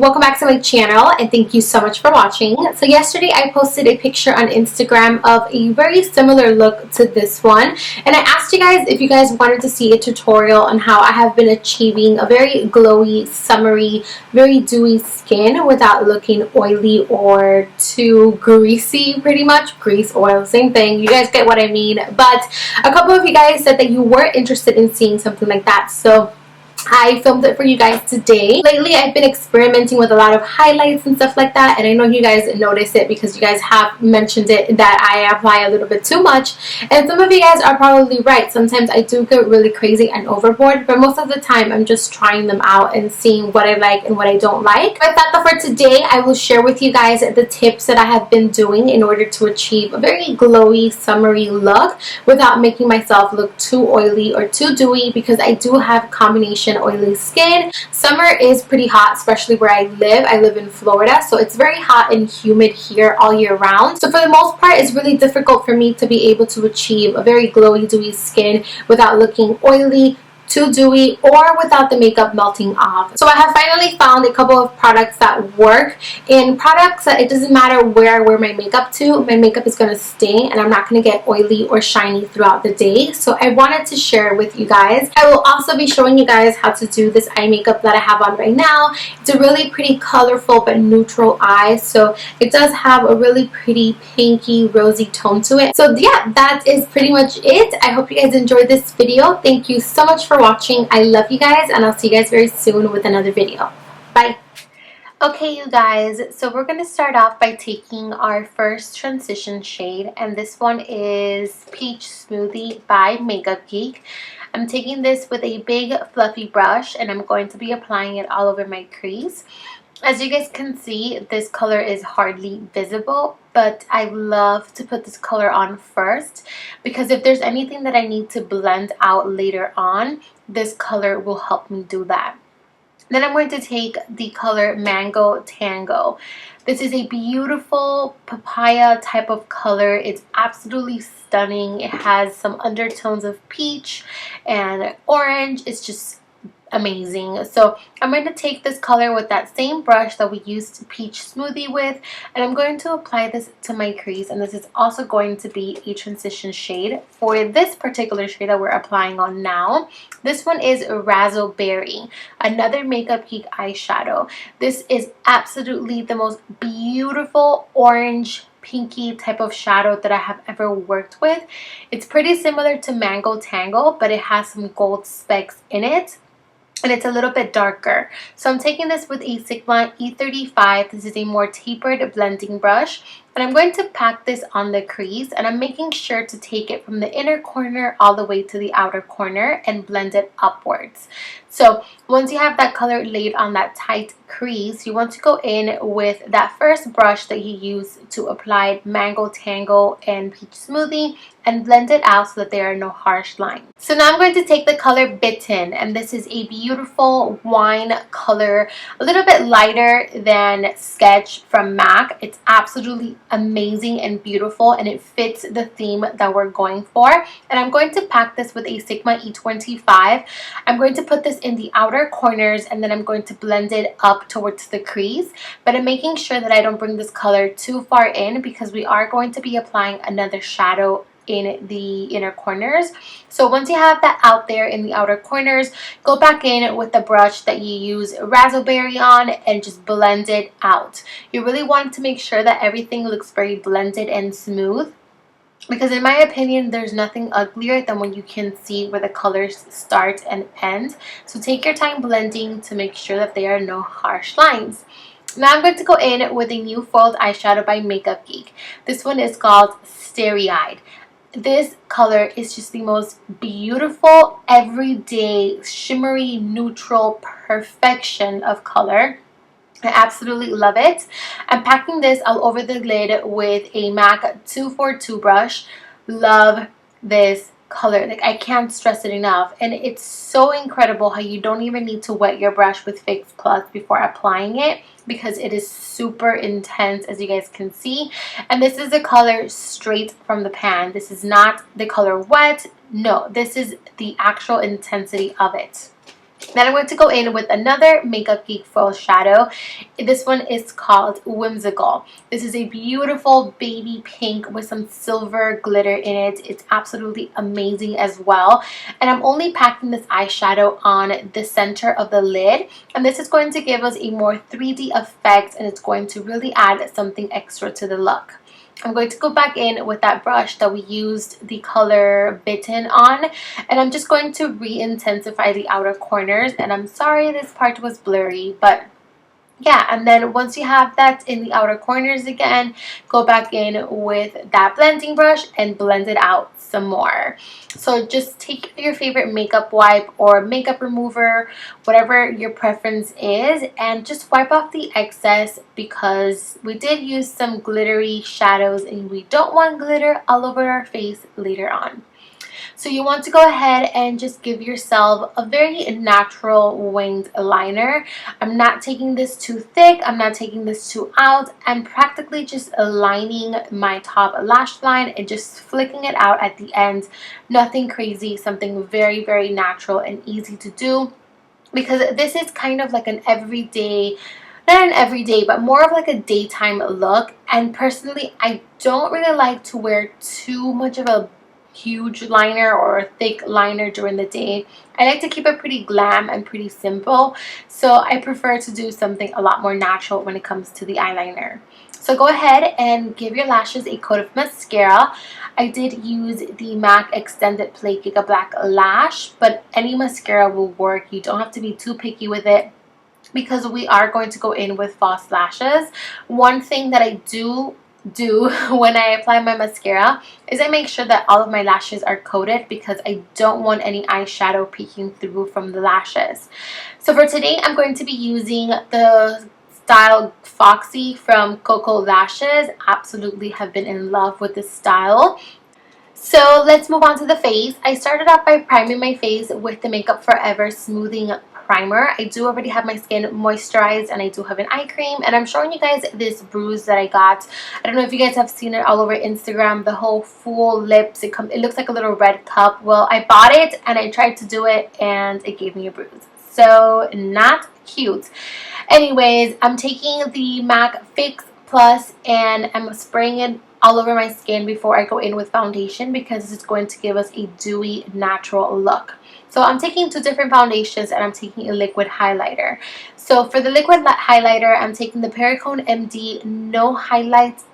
welcome back to my channel and thank you so much for watching. So yesterday I posted a picture on Instagram of a very similar look to this one, and I asked you guys if you guys wanted to see a tutorial on how I have been achieving a very glowy, summery, very dewy skin without looking oily or too greasy. Pretty much grease, oil, same thing, you guys get what I mean. But a couple of you guys said that you were interested in seeing something like that, so I filmed it for you guys today. Lately, I've been experimenting with a lot of highlights and stuff like that, and I know you guys notice it because you guys have mentioned it that I apply a little bit too much, and some of you guys are probably right. Sometimes I do get really crazy and overboard, but most of the time I'm just trying them out and seeing what I like and what I don't like. I thought that for today I will share with you guys the tips that I have been doing in order to achieve a very glowy, summery look without making myself look too oily or too dewy, because I do have combination oily skin. Summer is pretty hot, especially where I live. I live in Florida, so it's very hot and humid here all year round. So for the most part, it's really difficult for me to be able to achieve a very glowy, dewy skin without looking oily, too dewy, or without the makeup melting off. So I have finally found a couple of products that work, and products that it doesn't matter where I wear my makeup to, my makeup is going to stay and I'm not going to get oily or shiny throughout the day. So I wanted to share with you guys. I will also be showing you guys how to do this eye makeup that I have on right now. It's a really pretty colorful but neutral eye, so it does have a really pretty pinky rosy tone to it. So yeah, that is pretty much it. I hope you guys enjoyed this video. Thank you so much for watching. I love you guys, and I'll see you guys very soon with another video. Bye. Okay, you guys, so we're going to start off by taking our first transition shade, and this one is Peach Smoothie by Makeup Geek. I'm taking this with a big fluffy brush, and I'm going to be applying it all over my crease. As you guys can see, this color is hardly visible, but I love to put this color on first, because if there's anything that I need to blend out later on, this color will help me do that. Then I'm going to take the color Mango Tango. This is a beautiful papaya type of color. It's absolutely stunning. It has some undertones of peach and orange. It's just amazing. So I'm going to take this color with that same brush that we used Peach Smoothie with, and I'm going to apply this to my crease, and this is also going to be a transition shade for this particular shade that we're applying on now. This one is Razzleberry, another Makeup Geek eyeshadow. This is absolutely the most beautiful orange pinky type of shadow that I have ever worked with. It's pretty similar to Mango Tango, but it has some gold specks in it, and it's a little bit darker. So I'm taking this with a Sigma E35. This is a more tapered blending brush, and I'm going to pack this on the crease, and I'm making sure to take it from the inner corner all the way to the outer corner and blend it upwards. So once you have that color laid on that tight crease, you want to go in with that first brush that you use to apply Mango Tango and Peach Smoothie and blend it out so that there are no harsh lines. So now I'm going to take the color Bitten, and this is a beautiful wine color, a little bit lighter than Sketch from MAC. It's absolutely amazing and beautiful, and it fits the theme that we're going for. And I'm going to pack this with a Sigma E25. I'm going to put this in the outer corners, and then I'm going to blend it up towards the crease, but I'm making sure that I don't bring this color too far in, because we are going to be applying another shadow in the inner corners. So once you have that out there in the outer corners, go back in with the brush that you use Razzleberry on and just blend it out. You really want to make sure that everything looks very blended and smooth, because in my opinion, there's nothing uglier than when you can see where the colors start and end. So take your time blending to make sure that there are no harsh lines. Now I'm going to go in with a new foiled eyeshadow by Makeup Geek. This one is called Starry. This color is just the most beautiful, everyday, shimmery, neutral perfection of color. I absolutely love it. I'm packing this all over the lid with a MAC 242 brush. Love this color. Like, I can't stress it enough, and it's so incredible how you don't even need to wet your brush with Fix Plus before applying it, because it is super intense, as you guys can see. And this is the color straight from the pan. This is not the color wet. No, this is the actual intensity of it. Then I'm going to go in with another Makeup Geek foil shadow. This one is called Whimsical. This is a beautiful baby pink with some silver glitter in it. It's absolutely amazing as well. And I'm only packing this eyeshadow on the center of the lid. And this is going to give us a more 3D effect, and it's going to really add something extra to the look. I'm going to go back in with that brush that we used the color Bitten on, and I'm just going to re-intensify the outer corners. And I'm sorry this part was blurry, but yeah, and then once you have that in the outer corners again, go back in with that blending brush and blend it out some more. So just take your favorite makeup wipe or makeup remover, whatever your preference is, and just wipe off the excess, because we did use some glittery shadows and we don't want glitter all over our face later on. So you want to go ahead and just give yourself a very natural winged liner. I'm not taking this too thick. I'm not taking this too out. I'm practically just aligning my top lash line and just flicking it out at the end. Nothing crazy, something very, very natural and easy to do, because this is kind of like an everyday, not an everyday, but more of like a daytime look. And personally, I don't really like to wear too much of a huge liner or a thick liner during the day. I like to keep it pretty glam and pretty simple, so I prefer to do something a lot more natural when it comes to the eyeliner. So go ahead and give your lashes a coat of mascara. I did use the MAC Extended Play Giga Black Lash, but any mascara will work. You don't have to be too picky with it, because we are going to go in with false lashes. One thing that I do when I apply my mascara is I make sure that all of my lashes are coated, because I don't want any eyeshadow peeking through from the lashes. So for today, I'm going to be using the style Foxy from Coco Lashes. Absolutely have been in love with this style. So let's move on to the face. I started off by priming my face with the Makeup Forever Smoothing Primer. I do already have my skin moisturized, and I do have an eye cream, and I'm showing you guys this bruise that I got. I don't know if you guys have seen it all over Instagram, the whole full lips. It looks like a little red cup. Well, I bought it and I tried to do it and it gave me a bruise. So not cute. Anyways, I'm taking the MAC Fix Plus and I'm spraying it all over my skin before I go in with foundation, because it's going to give us a dewy, natural look. So I'm taking two different foundations and I'm taking a liquid highlighter. So for the liquid highlighter, I'm taking the Perricone MD No Highlight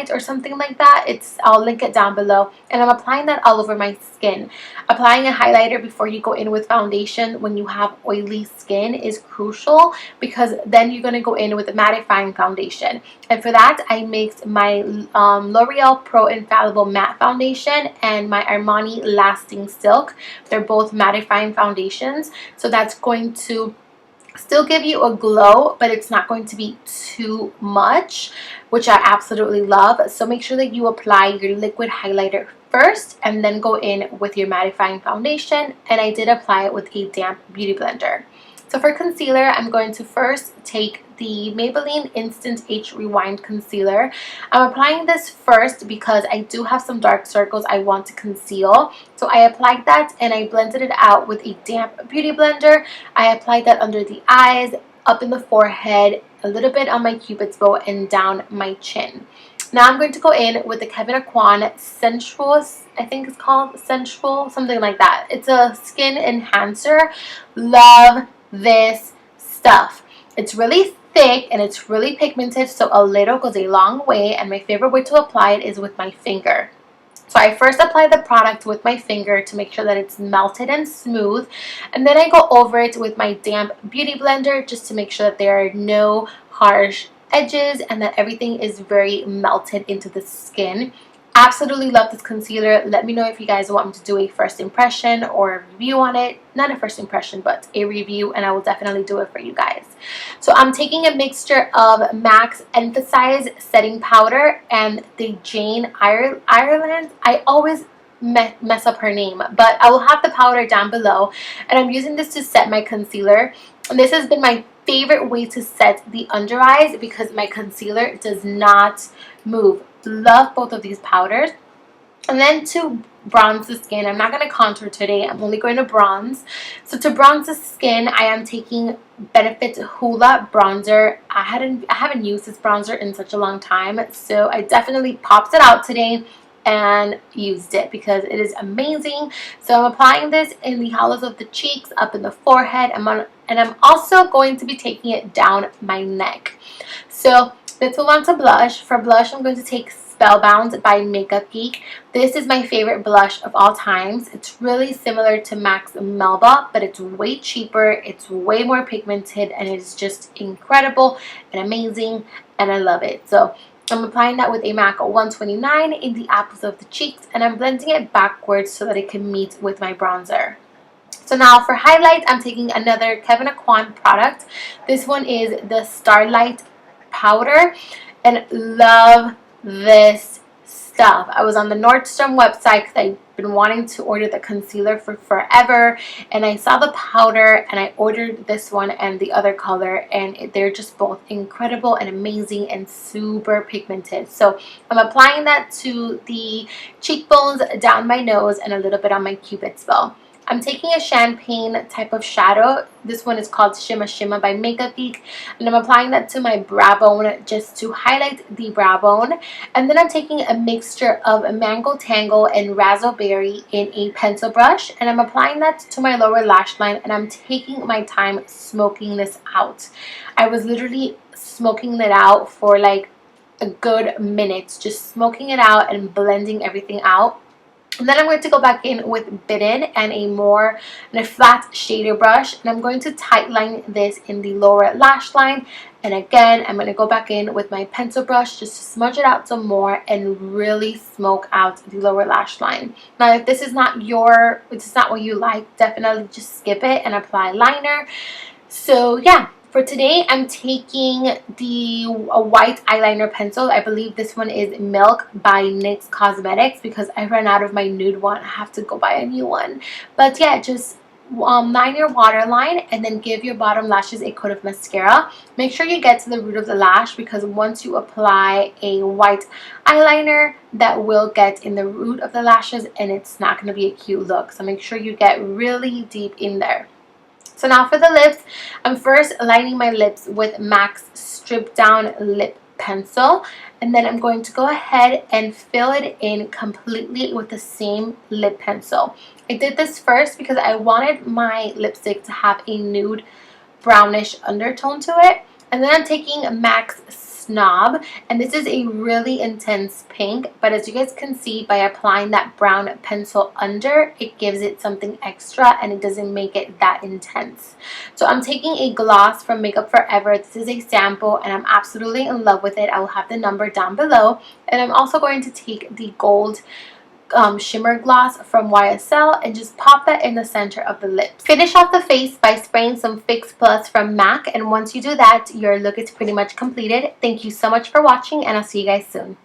or something like that. I'll link it down below, and I'm applying that all over my skin. Applying a highlighter before you go in with foundation when you have oily skin is crucial, because then you're going to go in with a mattifying foundation. And for that, I mixed my L'Oreal Pro Infallible Matte Foundation and my Armani Lasting Silk. They're both mattifying foundations, so that's going to still give you a glow, but it's not going to be too much, which I absolutely love. So make sure that you apply your liquid highlighter first and then go in with your mattifying foundation, and I did apply it with a damp beauty blender. So for concealer, I'm going to first take the Maybelline Instant Age Rewind Concealer. I'm applying this first because I do have some dark circles I want to conceal. So I applied that and I blended it out with a damp beauty blender. I applied that under the eyes, up in the forehead, a little bit on my cupid's bow, and down my chin. Now I'm going to go in with the Kevyn Aucoin Sensual, I think it's called Sensual, something like that. It's a skin enhancer. Love this stuff. It's really thick and it's really pigmented, so a little goes a long way, and my favorite way to apply it is with my finger. So I first apply the product with my finger to make sure that it's melted and smooth, and then I go over it with my damp beauty blender just to make sure that there are no harsh edges and that everything is very melted into the skin. Absolutely love this concealer. Let me know if you guys want me to do a first impression or a review on it. Not a first impression, but a review, and I will definitely do it for you guys. So I'm taking a mixture of MAC's Emphasize Setting Powder and the Jane Ireland. I always mess up her name, but I will have the powder down below, and I'm using this to set my concealer. And this has been my favorite way to set the under eyes because my concealer does not move. Love both of these powders. And then to bronze the skin. I'm not going to contour today. I'm only going to bronze. So to bronze the skin, I am taking Benefit Hoola bronzer. I haven't used this bronzer in such a long time, so I definitely popped it out today and used it because it is amazing. So I'm applying this in the hollows of the cheeks, up in the forehead, and I'm also going to be taking it down my neck. So let's move on to blush. For blush, I'm going to take Spellbound by Makeup Geek. This is my favorite blush of all times. It's really similar to MAC's Melba, but it's way cheaper, it's way more pigmented, and it's just incredible and amazing, and I love it. So I'm applying that with a MAC 129 in the apples of the cheeks, and I'm blending it backwards so that it can meet with my bronzer. So now for highlight, I'm taking another Kevyn Aucoin product. This one is the Starlight powder, and love this stuff. I was on the Nordstrom website because I've been wanting to order the concealer for forever, and I saw the powder and I ordered this one and the other color, and they're just both incredible and amazing and super pigmented. So I'm applying that to the cheekbones, down my nose, and a little bit on my cupid's bow. I'm taking a champagne type of shadow. This one is called Shimma Shimma by Makeup Geek, and I'm applying that to my brow bone just to highlight the brow bone. And then I'm taking a mixture of Mango Tango and Razzleberry in a pencil brush, and I'm applying that to my lower lash line, and I'm taking my time smoking this out. I was literally smoking it out for like a good minute, just smoking it out and blending everything out. And then I'm going to go back in with Bitten and a flat shader brush, and I'm going to tightline this in the lower lash line. And again, I'm going to go back in with my pencil brush just to smudge it out some more and really smoke out the lower lash line. Now, if this is not what you like, definitely just skip it and apply liner. So yeah. For today, I'm taking a white eyeliner pencil. I believe this one is Milk by NYX Cosmetics because I ran out of my nude one. I have to go buy a new one. But yeah, just line your waterline and then give your bottom lashes a coat of mascara. Make sure you get to the root of the lash because once you apply a white eyeliner, that will get in the root of the lashes and it's not going to be a cute look. So make sure you get really deep in there. So now for the lips, I'm first lining my lips with MAC's Strip Down Lip Pencil, and then I'm going to go ahead and fill it in completely with the same lip pencil. I did this first because I wanted my lipstick to have a nude brownish undertone to it. And then I'm taking MAC's Snob, and this is a really intense pink, but as you guys can see, by applying that brown pencil under, it gives it something extra and it doesn't make it that intense. So I'm taking a gloss from Makeup Forever. This is a sample and I'm absolutely in love with it. I will have the number down below. And I'm also going to take the gold shimmer gloss from YSL and just pop that in the center of the lips. Finish off the face by spraying some Fix Plus from MAC, and once you do that, your look is pretty much completed. Thank you so much for watching, and I'll see you guys soon.